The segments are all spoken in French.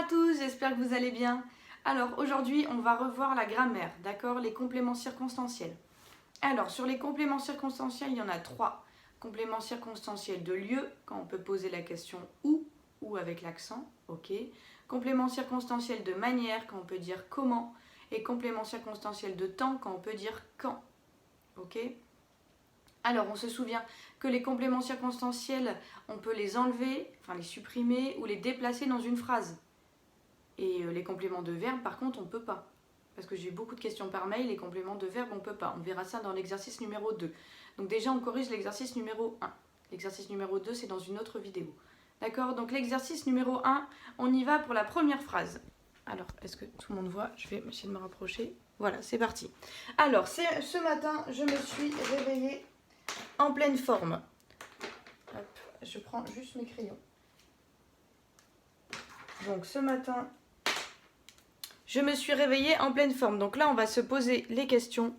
à tous, j'espère que vous allez bien. Alors aujourd'hui on va revoir la grammaire, d'accord? Les compléments circonstanciels. Alors sur les compléments circonstanciels, il y en a trois. Complément circonstanciel de lieu, quand on peut poser la question où ou avec l'accent, ok. Complément circonstanciel de manière, quand on peut dire comment. Et complément circonstanciel de temps, quand on peut dire quand, ok. Alors, on se souvient que les compléments circonstanciels, on peut les enlever, enfin les supprimer ou les déplacer dans une phrase. Et les compléments de verbe, par contre, on ne peut pas. Parce que j'ai eu beaucoup de questions par mail, les compléments de verbe, on ne peut pas. On verra ça dans l'exercice numéro 2. Donc déjà, on corrige l'exercice numéro 1. L'exercice numéro 2, c'est dans une autre vidéo. D'accord? Donc l'exercice numéro 1, on y va pour la première phrase. Alors, est-ce que tout le monde voit? Je vais essayer de me rapprocher. Voilà, c'est parti. Alors, ce matin, je me suis réveillée en pleine forme. Hop, je prends juste mes crayons. Donc ce matin, je me suis réveillée en pleine forme. Donc là, on va se poser les questions.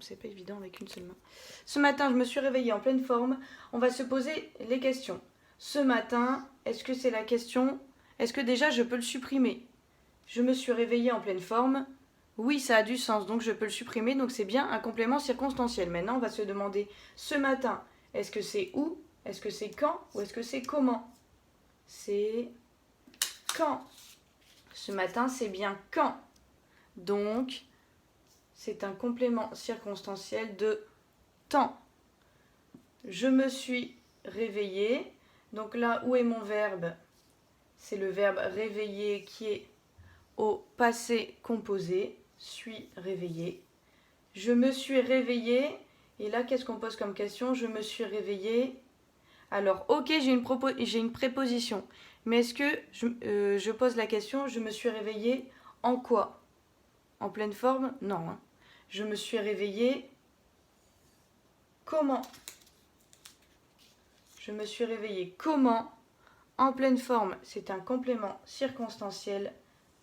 C'est pas évident avec une seule main. Ce matin, je me suis réveillée en pleine forme. On va se poser les questions. Ce matin, est-ce que c'est la question? Est-ce que déjà je peux le supprimer? Je me suis réveillée en pleine forme. Oui, ça a du sens, donc je peux le supprimer. Donc c'est bien un complément circonstanciel. Maintenant, on va se demander ce matin, est-ce que c'est où? Est-ce que c'est quand? Ou est-ce que c'est comment? C'est quand. Ce matin, c'est bien quand. Donc, c'est un complément circonstanciel de temps. Je me suis réveillée. Donc là, où est mon verbe? C'est le verbe réveiller qui est au passé composé. Suis réveillée. Je me suis réveillée. Et là, qu'est-ce qu'on pose comme question? Je me suis réveillée. Alors, ok, j'ai une préposition. Mais est-ce que je pose la question, je me suis réveillée en quoi? En pleine forme? Non. Hein. Je me suis réveillée comment? Je me suis réveillée comment? En pleine forme, c'est un complément circonstanciel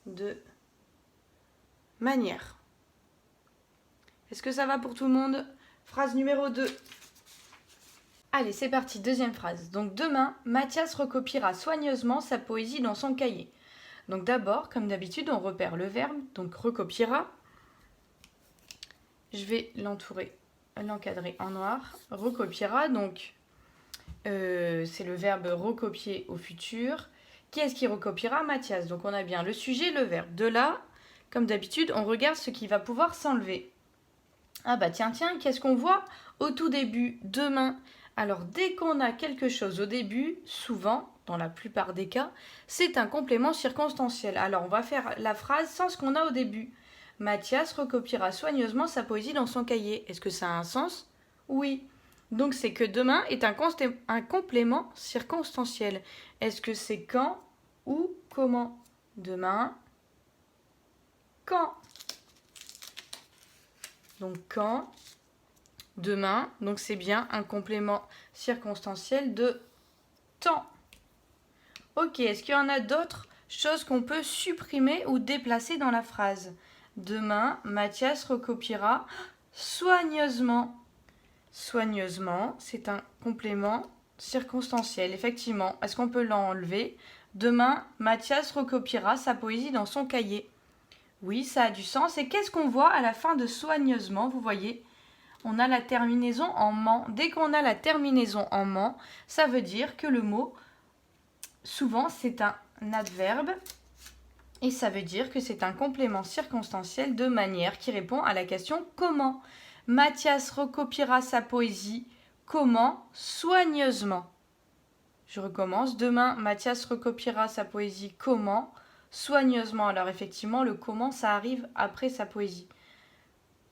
de manière. Est-ce que ça va pour tout le monde? Phrase numéro 2. Allez, c'est parti, deuxième phrase. Donc demain, Mathias recopiera soigneusement sa poésie dans son cahier. Donc d'abord, comme d'habitude, on repère le verbe, donc recopiera. Je vais l'encadrer en noir. Recopiera, donc c'est le verbe recopier au futur. Qui est-ce qui recopiera? Mathias. Donc on a bien le sujet, le verbe. De là, comme d'habitude, on regarde ce qui va pouvoir s'enlever. Ah bah tiens, qu'est-ce qu'on voit au tout début? Demain. Alors dès qu'on a quelque chose au début, souvent, dans la plupart des cas, c'est un complément circonstanciel. Alors on va faire la phrase sans ce qu'on a au début. Mathias recopiera soigneusement sa poésie dans son cahier. Est-ce que ça a un sens? Oui. Donc c'est que demain est un complément circonstanciel. Est-ce que c'est quand ou comment? Demain, quand? Donc quand? Demain, donc c'est bien un complément circonstanciel de temps. Ok, est-ce qu'il y en a d'autres choses qu'on peut supprimer ou déplacer dans la phrase? Demain, Mathias recopiera soigneusement. Soigneusement, c'est un complément circonstanciel, effectivement. Est-ce qu'on peut l'enlever? Demain, Mathias recopiera sa poésie dans son cahier. Oui, ça a du sens. Et qu'est-ce qu'on voit à la fin de soigneusement? Vous voyez, on a la terminaison en ment. Dès qu'on a la terminaison en ment, ça veut dire que le mot, souvent, c'est un adverbe. Et ça veut dire que c'est un complément circonstanciel de manière qui répond à la question comment. Mathias recopiera sa poésie comment? Soigneusement. Je recommence. Demain, Mathias recopiera sa poésie comment? Soigneusement. Alors effectivement, le comment, ça arrive après sa poésie.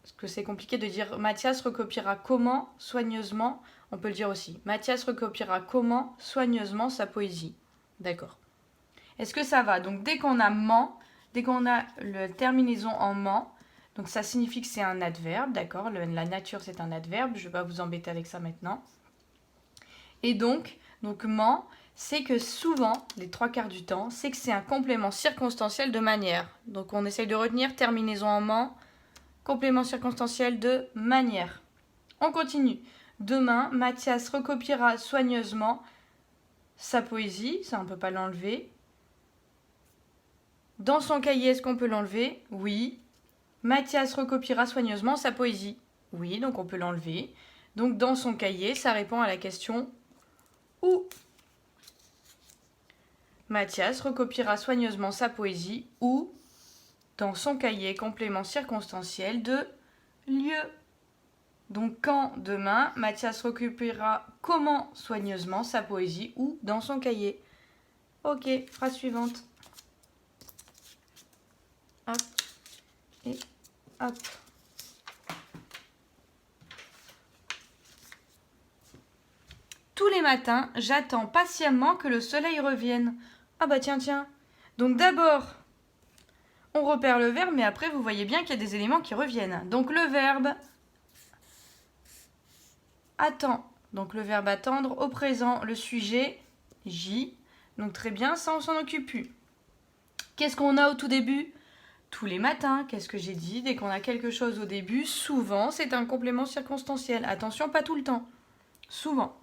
Parce que c'est compliqué de dire Mathias recopiera comment? Soigneusement. On peut le dire aussi. Mathias recopiera comment? Soigneusement sa poésie. D'accord. Est-ce que ça va? Donc dès qu'on a ment, dès qu'on a la terminaison en ment, donc ça signifie que c'est un adverbe, d'accord? La nature c'est un adverbe, je ne vais pas vous embêter avec ça maintenant. Et donc ment, c'est que souvent, les 3/4 du temps, c'est que c'est un complément circonstanciel de manière. Donc on essaye de retenir terminaison en ment, complément circonstanciel de manière. On continue. Demain, Mathias recopiera soigneusement sa poésie, ça on ne peut pas l'enlever. Dans son cahier, est-ce qu'on peut l'enlever? Oui. Mathias recopiera soigneusement sa poésie. Oui, donc on peut l'enlever. Donc dans son cahier, ça répond à la question où. Mathias recopiera soigneusement sa poésie où dans son cahier, complément circonstanciel de lieu. Donc quand demain, Mathias recopiera comment soigneusement sa poésie ou dans son cahier. Ok, phrase suivante. Hop et hop. Tous les matins, j'attends patiemment que le soleil revienne. Ah bah tiens. Donc d'abord, on repère le verbe, mais après, vous voyez bien qu'il y a des éléments qui reviennent. Donc le verbe attend. Donc le verbe attendre au présent, le sujet J. Donc très bien, ça on s'en occupe plus. Qu'est-ce qu'on a au tout début? Tous les matins, qu'est-ce que j'ai dit? Dès qu'on a quelque chose au début, souvent c'est un complément circonstanciel. Attention, pas tout le temps. Souvent.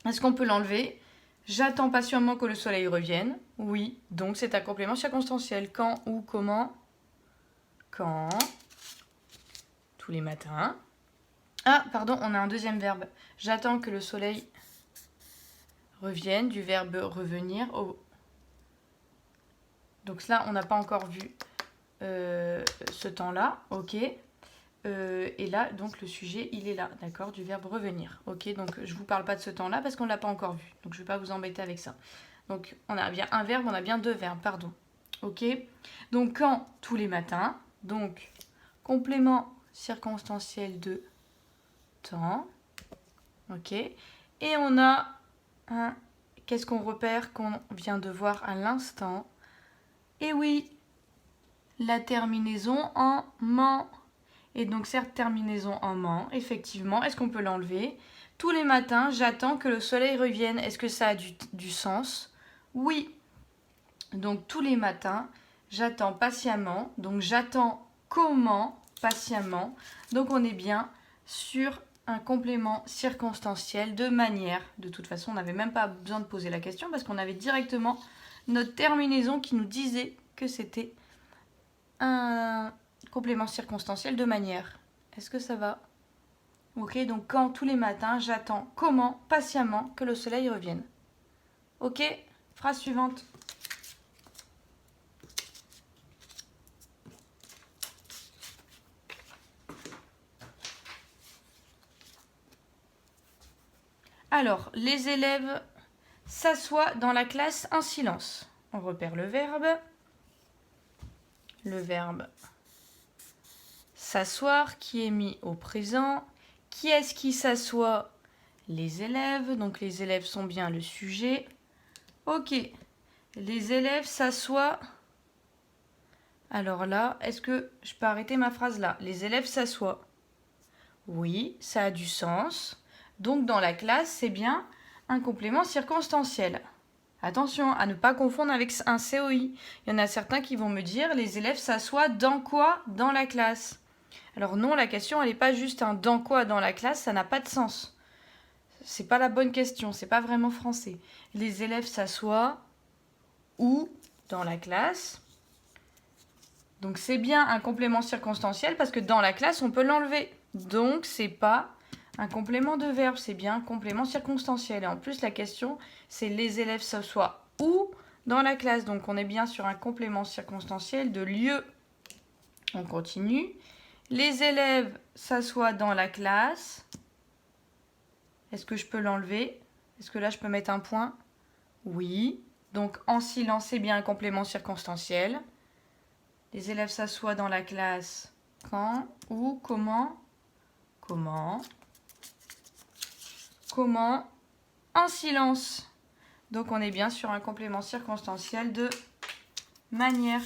Est-ce qu'on peut l'enlever? J'attends patiemment que le soleil revienne. Oui, donc c'est un complément circonstanciel. Quand, où, comment? Quand. Tous les matins. Ah, pardon, on a un deuxième verbe. J'attends que le soleil revienne, du verbe revenir. Donc là, on n'a pas encore vu ce temps-là. Ok. Et là, donc le sujet, il est là, d'accord, du verbe revenir. Ok, donc je ne vous parle pas de ce temps-là parce qu'on ne l'a pas encore vu. Donc je ne vais pas vous embêter avec ça. Donc on a bien un verbe, on a bien deux verbes, pardon. Ok, donc quand, tous les matins. Donc complément circonstanciel de temps. Ok, et on a un... Qu'est-ce qu'on repère qu'on vient de voir à l'instant? Et oui, la terminaison en ment. Et donc cette terminaison en ment, effectivement, est-ce qu'on peut l'enlever? Tous les matins, j'attends que le soleil revienne. Est-ce que ça a du sens? Oui. Donc tous les matins, j'attends patiemment. Donc j'attends comment? Patiemment. Donc on est bien sur un complément circonstanciel de manière. De toute façon, on n'avait même pas besoin de poser la question parce qu'on avait directement notre terminaison qui nous disait que c'était un complément circonstanciel de manière. Est-ce que ça va? Ok, donc quand tous les matins, j'attends comment? Patiemment que le soleil revienne. Ok, phrase suivante. Alors, les élèves s'assoient dans la classe en silence. On repère le verbe. Le verbe s'asseoir qui est mis au présent. Qui est-ce qui s'assoit? Les élèves. Donc les élèves sont bien le sujet. Ok. Les élèves s'assoient. Alors là, est-ce que je peux arrêter ma phrase là? Les élèves s'assoient. Oui, ça a du sens. Donc dans la classe, c'est bien un complément circonstanciel. Attention à ne pas confondre avec un COI. Il y en a certains qui vont me dire les élèves s'assoient dans quoi? Dans la classe. Alors non, la question elle n'est pas juste un dans quoi dans la classe, ça n'a pas de sens. C'est pas la bonne question, c'est pas vraiment français. Les élèves s'assoient où? Dans la classe. Donc c'est bien un complément circonstanciel parce que dans la classe on peut l'enlever. Donc c'est pas un complément de verbe, c'est bien un complément circonstanciel. Et en plus la question c'est les élèves s'assoient où? Dans la classe. Donc on est bien sur un complément circonstanciel de lieu. On continue. Les élèves s'assoient dans la classe. Est-ce que je peux l'enlever? Est-ce que là je peux mettre un point? Oui. Donc en silence c'est bien un complément circonstanciel. Les élèves s'assoient dans la classe quand, où, comment? Comment? Comment? En silence. Donc on est bien sur un complément circonstanciel de manière.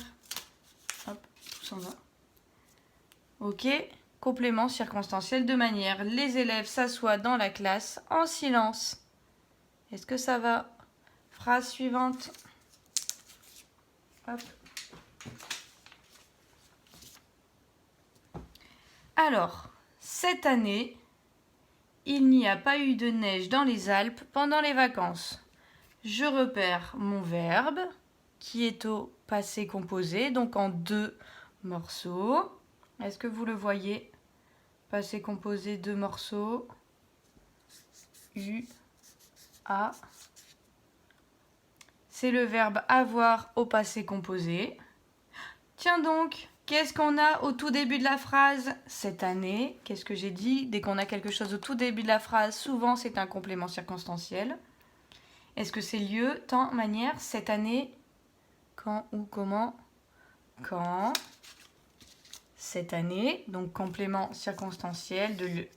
Hop, tout s'en va. Ok, complément circonstanciel de manière. Les élèves s'assoient dans la classe en silence. Est-ce que ça va? Phrase suivante. Hop. Alors, cette année, il n'y a pas eu de neige dans les Alpes pendant les vacances. Je repère mon verbe qui est au passé composé, donc en 2 morceaux. Est-ce que vous le voyez? Passé composé, 2 morceaux. U, A. C'est le verbe avoir au passé composé. Tiens donc, qu'est-ce qu'on a au tout début de la phrase? Cette année. Qu'est-ce que j'ai dit? Dès qu'on a quelque chose au tout début de la phrase, souvent c'est un complément circonstanciel. Est-ce que c'est lieu, temps, manière? Cette année. Quand, où, comment? Quand. Cette année. Donc complément circonstanciel de lieu.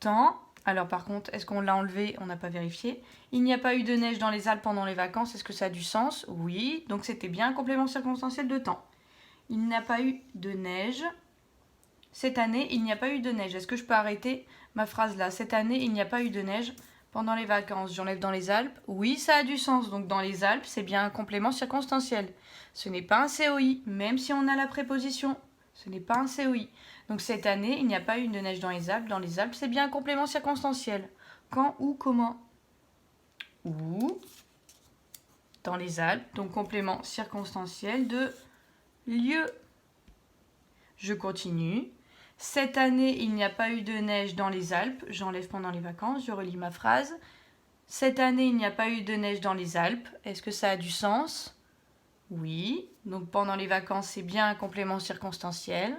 Temps. Alors par contre, est-ce qu'on l'a enlevé? On n'a pas vérifié. Il n'y a pas eu de neige dans les Alpes pendant les vacances. Est-ce que ça a du sens? Oui. Donc c'était bien un complément circonstanciel de temps. Il n'y a pas eu de neige. Cette année, il n'y a pas eu de neige. Est-ce que je peux arrêter ma phrase là? Cette année, il n'y a pas eu de neige pendant les vacances. J'enlève dans les Alpes. Oui, ça a du sens. Donc dans les Alpes, c'est bien un complément circonstanciel. Ce n'est pas un COI, même si on a la préposition. Ce n'est pas un COI. Donc cette année, il n'y a pas eu de neige dans les Alpes. Dans les Alpes, c'est bien un complément circonstanciel. Quand, où, comment? Où? Dans les Alpes. Donc complément circonstanciel de lieu. Je continue. Cette année, il n'y a pas eu de neige dans les Alpes. J'enlève pendant les vacances. Je relis ma phrase. Cette année, il n'y a pas eu de neige dans les Alpes. Est-ce que ça a du sens? Oui. Donc pendant les vacances, c'est bien un complément circonstanciel.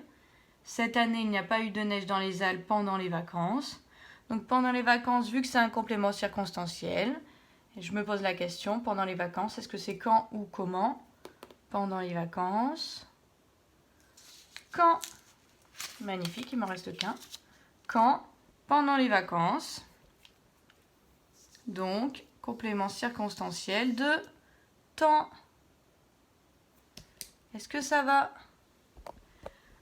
Cette année, il n'y a pas eu de neige dans les Alpes pendant les vacances. Donc pendant les vacances, vu que c'est un complément circonstanciel, je me pose la question, pendant les vacances, est-ce que c'est quand ou comment? Pendant les vacances. Quand? Magnifique, il m'en reste qu'un. Quand? Pendant les vacances. Donc, complément circonstanciel de temps. Est-ce que ça va?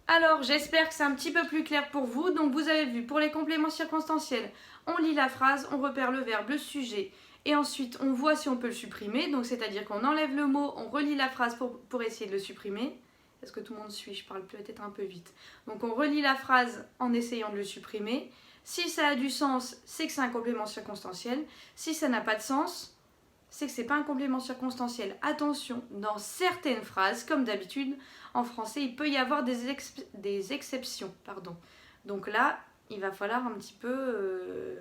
Alors, j'espère que c'est un petit peu plus clair pour vous. Donc, vous avez vu, pour les compléments circonstanciels, on lit la phrase, on repère le verbe, le sujet, et ensuite, on voit si on peut le supprimer. Donc, c'est-à-dire qu'on enlève le mot, on relit la phrase pour essayer de le supprimer. Est-ce que tout le monde suit? Je parle peut-être un peu vite. Donc, on relit la phrase en essayant de le supprimer. Si ça a du sens, c'est que c'est un complément circonstanciel. Si ça n'a pas de sens, c'est que ce n'est pas un complément circonstanciel. Attention, dans certaines phrases, comme d'habitude, en français, il peut y avoir des exceptions. Donc là, il va falloir un petit peu...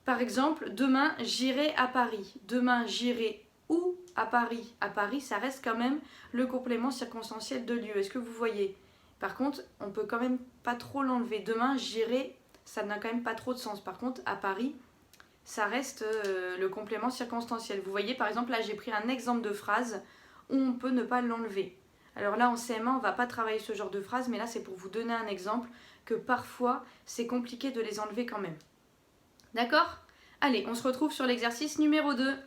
Par exemple, demain, j'irai à Paris. Demain, j'irai où à Paris? À Paris, ça reste quand même le complément circonstanciel de lieu. Est-ce que vous voyez? Par contre, on peut quand même pas trop l'enlever. Demain, j'irai, ça n'a quand même pas trop de sens. Par contre, à Paris, ça reste le complément circonstanciel. Vous voyez, par exemple, là, j'ai pris un exemple de phrase où on peut ne pas l'enlever. Alors là, en CM1, on ne va pas travailler ce genre de phrase, mais là, c'est pour vous donner un exemple que parfois, c'est compliqué de les enlever quand même. D'accord? Allez, on se retrouve sur l'exercice numéro 2.